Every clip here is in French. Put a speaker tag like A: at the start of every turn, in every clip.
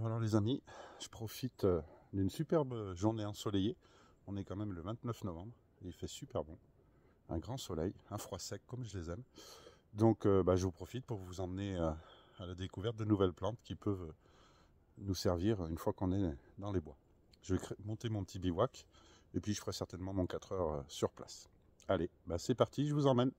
A: Alors les amis, je profite d'une superbe journée ensoleillée. On est quand même le 29 novembre et il fait super bon. Un grand soleil, un froid sec comme je les aime. Donc je vous profite pour vous emmener à la découverte de nouvelles plantes qui peuvent nous servir une fois qu'on est dans les bois. Je vais monter mon petit bivouac et puis je ferai certainement mon 4 heures sur place. Allez, c'est parti, je vous emmène.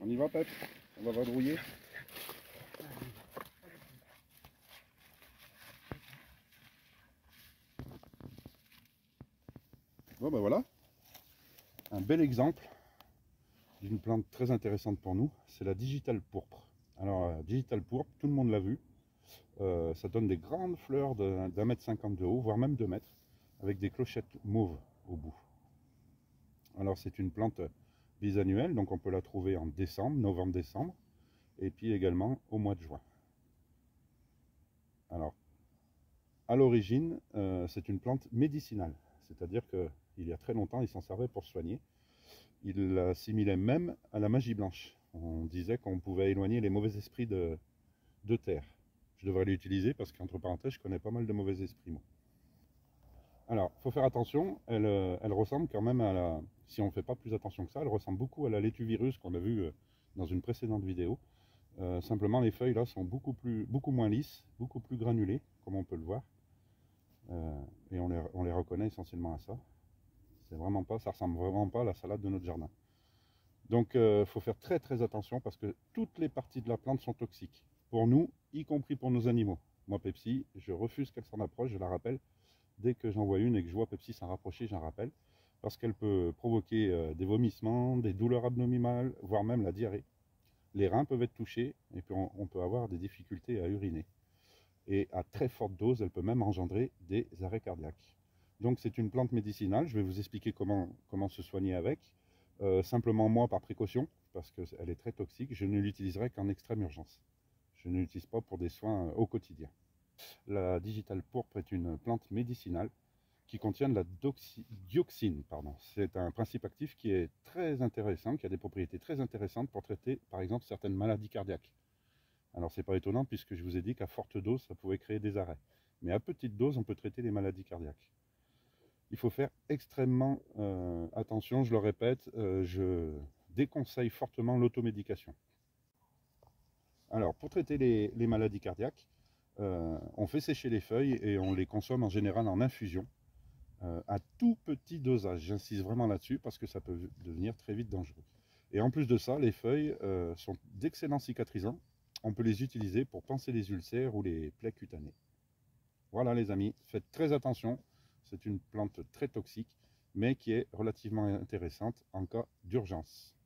A: On y va, Pep? On va vadrouiller. Bon voilà, un bel exemple d'une plante très intéressante pour nous, c'est la digitale pourpre. Alors digitale pourpre, tout le monde l'a vu, ça donne des grandes fleurs d'1,50 m de haut, voire même 2 mètres, avec des clochettes mauves au bout. Alors c'est une plante bisannuelle, donc on peut la trouver en décembre, novembre-décembre, et puis également au mois de juin. Alors, à l'origine, c'est une plante médicinale, c'est-à-dire qu'il y a très longtemps, ils s'en servaient pour soigner. Ils l'assimilaient même à la magie blanche. On disait qu'on pouvait éloigner les mauvais esprits de terre. Je devrais l'utiliser parce qu'entre parenthèses, je connais pas mal de mauvais esprits, moi. Alors, il faut faire attention, elle ressemble quand même à la... Si on ne fait pas plus attention que ça, elle ressemble beaucoup à la laitue virus qu'on a vu dans une précédente vidéo. Simplement, les feuilles là sont beaucoup moins lisses, beaucoup plus granulées, comme on peut le voir. Et on les reconnaît essentiellement à ça. Ça ressemble vraiment pas à la salade de notre jardin. Donc faut faire très très attention parce que toutes les parties de la plante sont toxiques. Pour nous, y compris pour nos animaux. Moi, Pepsi, je refuse qu'elle s'en approche, je la rappelle. Dès que j'en vois une et que je vois Pepsi s'en rapprocher, j'en rappelle. Parce qu'elle peut provoquer des vomissements, des douleurs abdominales, voire même la diarrhée. Les reins peuvent être touchés et puis on peut avoir des difficultés à uriner. Et à très forte dose, elle peut même engendrer des arrêts cardiaques. Donc c'est une plante médicinale, je vais vous expliquer comment se soigner avec. Simplement moi par précaution, parce qu'elle est très toxique, je ne l'utiliserai qu'en extrême urgence. Je ne l'utilise pas pour des soins au quotidien. La digitale pourpre est une plante médicinale qui contient de la dioxine. C'est un principe actif qui est très intéressant, qui a des propriétés très intéressantes pour traiter par exemple certaines maladies cardiaques. Alors c'est pas étonnant puisque je vous ai dit qu'à forte dose ça pouvait créer des arrêts. Mais à petite dose on peut traiter les maladies cardiaques. Il faut faire extrêmement attention, je le répète, je déconseille fortement l'automédication. Alors pour traiter les maladies cardiaques, on fait sécher les feuilles et on les consomme en général en infusion, à tout petit dosage. J'insiste vraiment là-dessus parce que ça peut devenir très vite dangereux. Et en plus de ça, les feuilles sont d'excellents cicatrisants. On peut les utiliser pour panser les ulcères ou les plaies cutanées. Voilà les amis, faites très attention. C'est une plante très toxique, mais qui est relativement intéressante en cas d'urgence.